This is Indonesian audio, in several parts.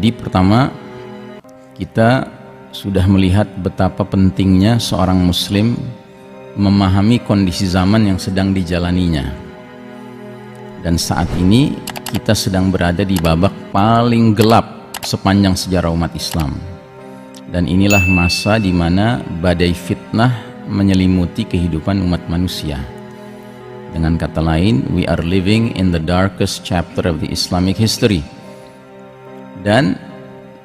Jadi pertama, kita sudah melihat betapa pentingnya seorang muslim memahami kondisi zaman yang sedang dijalaninya. Dan saat ini kita sedang berada di babak paling gelap sepanjang sejarah umat Islam. Dan inilah masa di mana badai fitnah menyelimuti kehidupan umat manusia. Dengan kata lain, we are living in the darkest chapter of the Islamic history. Dan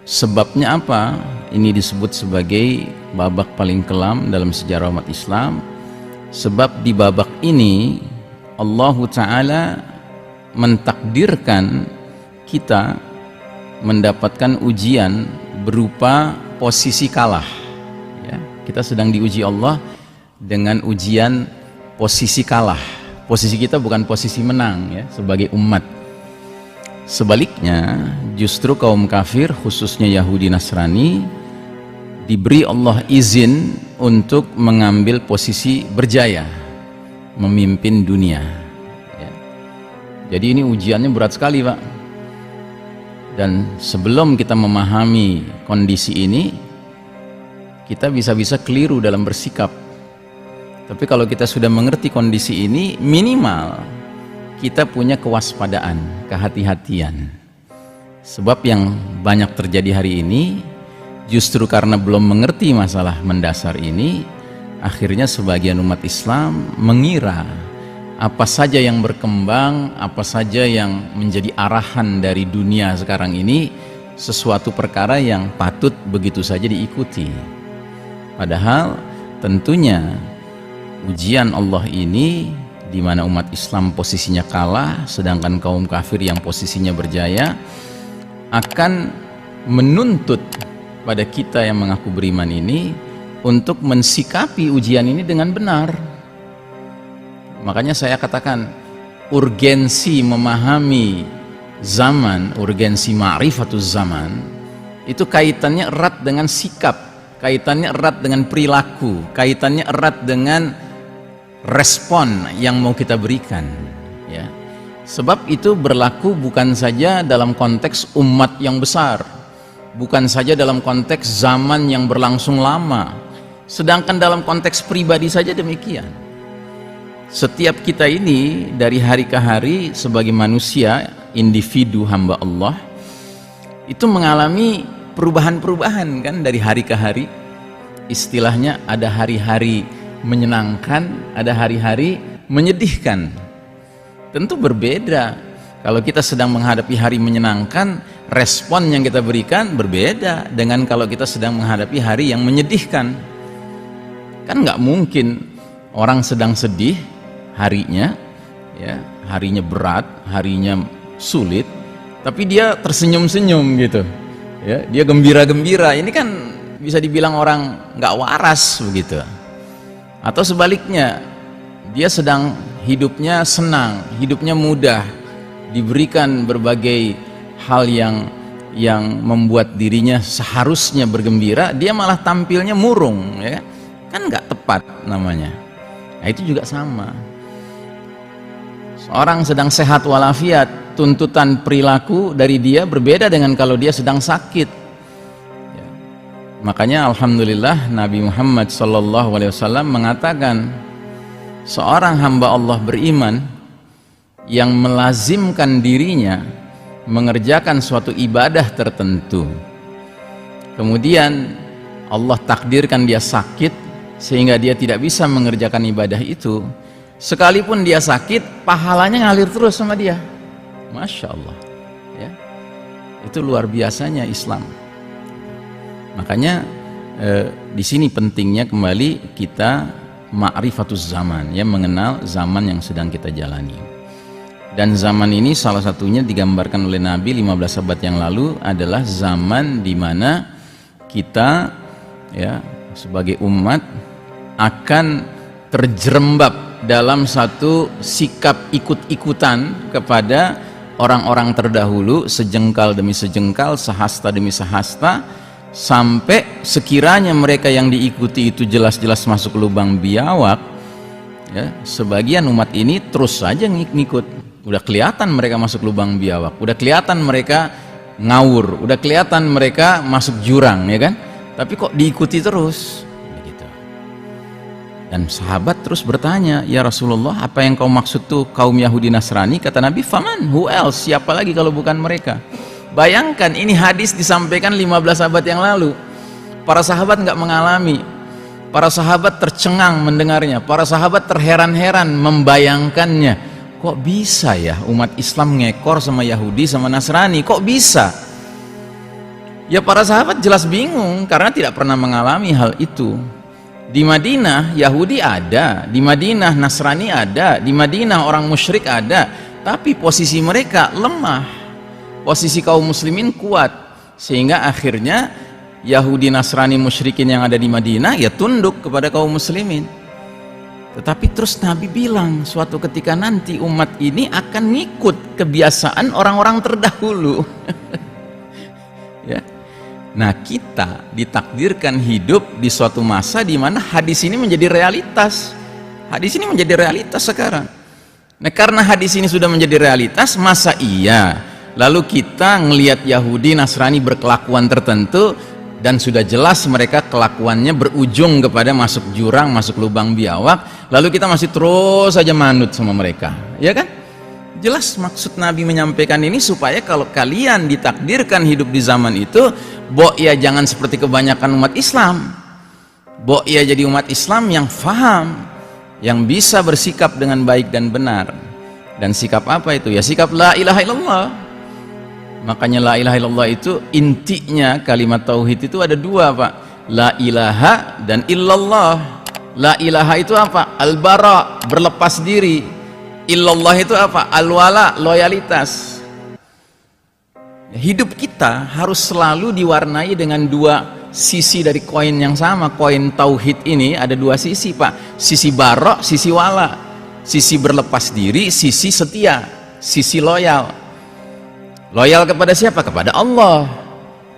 sebabnya apa? Ini disebut sebagai babak paling kelam dalam sejarah umat Islam. Sebab di babak ini Allah Ta'ala mentakdirkan kita mendapatkan ujian berupa posisi kalah. Ya, kita sedang diuji Allah dengan ujian posisi kalah. Posisi kita bukan posisi menang ya, sebagai umat. Sebaliknya, justru kaum kafir, khususnya Yahudi Nasrani, diberi Allah izin untuk mengambil posisi berjaya, memimpin dunia. Ya. Jadi ini ujiannya berat sekali, Pak. Dan sebelum kita memahami kondisi ini, kita bisa-bisa keliru dalam bersikap. Tapi kalau kita sudah mengerti kondisi ini, minimal kita punya kewaspadaan, kehati-hatian. Sebab yang banyak terjadi hari ini, justru karena belum mengerti masalah mendasar ini, akhirnya sebagian umat Islam mengira apa saja yang berkembang, apa saja yang menjadi arahan dari dunia sekarang ini sesuatu perkara yang patut begitu saja diikuti. Padahal tentunya ujian Allah ini, di mana umat Islam posisinya kalah sedangkan kaum kafir yang posisinya berjaya, akan menuntut pada kita yang mengaku beriman ini untuk mensikapi ujian ini dengan benar. Makanya saya katakan urgensi memahami zaman, urgensi ma'rifatuz zaman, itu kaitannya erat dengan sikap, kaitannya erat dengan perilaku, kaitannya erat dengan respon yang mau kita berikan ya. Sebab itu berlaku bukan saja dalam konteks umat yang besar, bukan saja dalam konteks zaman yang berlangsung lama, sedangkan dalam konteks pribadi saja demikian. Setiap kita ini dari hari ke hari sebagai manusia, individu hamba Allah, itu mengalami perubahan-perubahan kan dari hari ke hari. Istilahnya ada hari-hari menyenangkan, ada hari-hari menyedihkan. Tentu berbeda. Kalau kita sedang menghadapi hari menyenangkan, respon yang kita berikan berbeda dengan kalau kita sedang menghadapi hari yang menyedihkan. Kan nggak mungkin orang sedang sedih harinya, ya, harinya berat, harinya sulit, tapi dia tersenyum-senyum gitu, ya, dia gembira-gembira. Ini kan bisa dibilang orang nggak waras begitu. Atau sebaliknya, dia sedang hidupnya senang, hidupnya mudah, diberikan berbagai hal yang membuat dirinya seharusnya bergembira, dia malah tampilnya murung, ya, kan nggak tepat namanya. Nah itu juga sama. Seorang sedang sehat walafiat, tuntutan perilaku dari dia berbeda dengan kalau dia sedang sakit. Ya. Makanya alhamdulillah Nabi Muhammad SAW mengatakan, seorang hamba Allah beriman yang melazimkan dirinya mengerjakan suatu ibadah tertentu, kemudian Allah takdirkan dia sakit sehingga dia tidak bisa mengerjakan ibadah itu, sekalipun dia sakit, pahalanya ngalir terus sama dia. Masya Allah ya. Itu luar biasanya Islam. Makanya di sini pentingnya kembali kita ma'rifatuz zaman, ya, mengenal zaman yang sedang kita jalani. Dan zaman ini salah satunya digambarkan oleh Nabi 15 abad yang lalu adalah zaman di mana kita, ya, sebagai umat akan terjerembab dalam satu sikap ikut-ikutan kepada orang-orang terdahulu, sejengkal demi sejengkal, sehasta demi sehasta, sampai sekiranya mereka yang diikuti itu jelas-jelas masuk lubang biawak, ya, sebagian umat ini terus saja ngikut. Udah kelihatan mereka masuk lubang biawak, udah kelihatan mereka ngawur, udah kelihatan mereka masuk jurang, ya kan? Tapi kok diikuti terus? Begitu. Dan sahabat terus bertanya, ya Rasulullah, apa yang kau maksud tuh kaum Yahudi Nasrani? Kata Nabi, faman, who else? Siapa lagi kalau bukan mereka? Bayangkan, ini hadis disampaikan 15 abad yang lalu. Para sahabat nggak mengalami, para sahabat tercengang mendengarnya, para sahabat terheran-heran membayangkannya. Kok bisa ya umat Islam ngekor sama Yahudi sama Nasrani? Kok bisa? Ya para sahabat jelas bingung karena tidak pernah mengalami hal itu. Di Madinah Yahudi ada, di Madinah Nasrani ada, di Madinah orang musyrik ada, tapi posisi mereka lemah, posisi kaum muslimin kuat, sehingga akhirnya Yahudi Nasrani musyrikin yang ada di Madinah ya tunduk kepada kaum muslimin. Tetapi terus Nabi bilang suatu ketika nanti umat ini akan ngikut kebiasaan orang-orang terdahulu. Ya. Nah, kita ditakdirkan hidup di suatu masa di mana hadis ini menjadi realitas. Hadis ini menjadi realitas sekarang. Nah, karena hadis ini sudah menjadi realitas, masa iya lalu kita ngelihat Yahudi Nasrani berkelakuan tertentu dan sudah jelas mereka kelakuannya berujung kepada masuk jurang, masuk lubang biawak, lalu kita masih terus saja manut sama mereka, ya kan? Jelas maksud Nabi menyampaikan ini supaya kalau kalian ditakdirkan hidup di zaman itu, bok ya jangan seperti kebanyakan umat Islam, bok ya jadi umat Islam yang faham, yang bisa bersikap dengan baik dan benar. Dan sikap apa itu? Ya sikap la ilaha illallah. Makanya la ilaha illallah itu intinya kalimat tauhid itu ada dua, Pak. La ilaha dan illallah. La ilaha itu apa? Al-bara, berlepas diri. Illallah itu apa? Al-wala, loyalitas. Hidup kita harus selalu diwarnai dengan dua sisi dari koin yang sama. Koin tauhid ini ada dua sisi, Pak. Sisi bara, sisi wala. Sisi berlepas diri, sisi setia, sisi loyal. Loyal kepada siapa? Kepada Allah.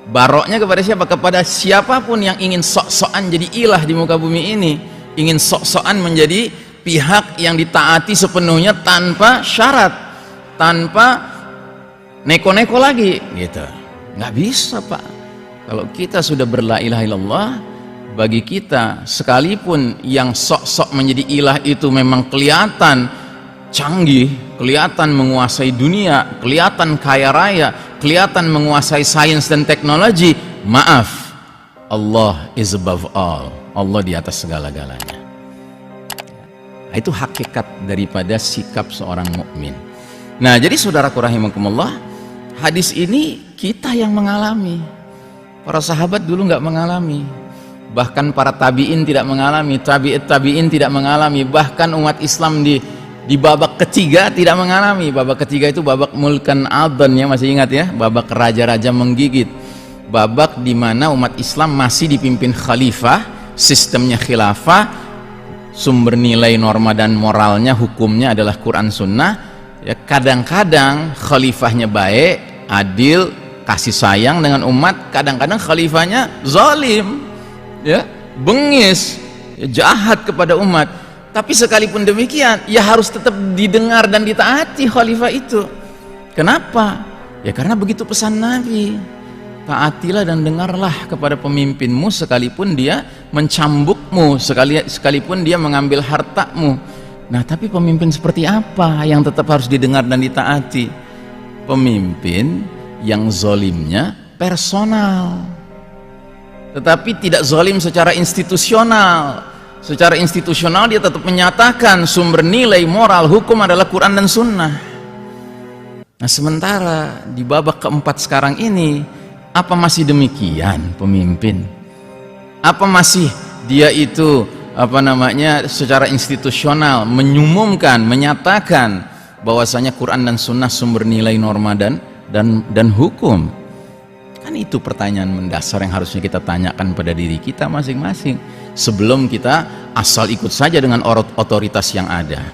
Baroknya kepada siapa? Kepada siapapun yang ingin sok-sokan jadi ilah di muka bumi ini, ingin sok-sokan menjadi pihak yang ditaati sepenuhnya tanpa syarat, tanpa neko-neko lagi, gitu. Nggak bisa, Pak. Kalau kita sudah berla ilaha illallah, bagi kita sekalipun yang sok-sok menjadi ilah itu memang kelihatan canggih, kelihatan menguasai dunia, kelihatan kaya raya, kelihatan menguasai sains dan teknologi, maaf, Allah is above all. Allah di atas segala-galanya. Itu hakikat daripada sikap seorang mukmin. Nah, jadi saudaraku rahimakumullah, hadis ini kita yang mengalami. Para sahabat dulu nggak mengalami. Bahkan para tabi'in tidak mengalami, tabi'in tidak mengalami, bahkan umat Islam di babak ketiga tidak mengalami. Babak ketiga itu babak mulkan adhan, ya, masih ingat ya, babak raja-raja menggigit, babak di mana umat Islam masih dipimpin khalifah, sistemnya khilafah, sumber nilai norma dan moralnya, hukumnya adalah Quran Sunnah. Ya, kadang-kadang khalifahnya baik, adil, kasih sayang dengan umat, kadang-kadang khalifahnya zalim, ya, bengis, ya, jahat kepada umat. Tapi sekalipun demikian, ya harus tetap didengar dan ditaati khalifah itu. Kenapa? Ya karena begitu pesan Nabi. Taatilah dan dengarlah kepada pemimpinmu sekalipun dia mencambukmu, sekalipun dia mengambil hartamu. Nah, tapi pemimpin seperti apa yang tetap harus didengar dan ditaati? Pemimpin yang zolimnya personal, tetapi tidak zolim secara institusional. Secara institusional dia tetap menyatakan sumber nilai moral hukum adalah Quran dan Sunnah. Nah, sementara di babak keempat sekarang ini, apa masih demikian pemimpin? Apa masih dia itu secara institusional menyumumkan, menyatakan bahwasanya Quran dan Sunnah sumber nilai norma dan hukum? Kan itu pertanyaan mendasar yang harusnya kita tanyakan pada diri kita masing-masing sebelum kita asal ikut saja dengan otoritas yang ada.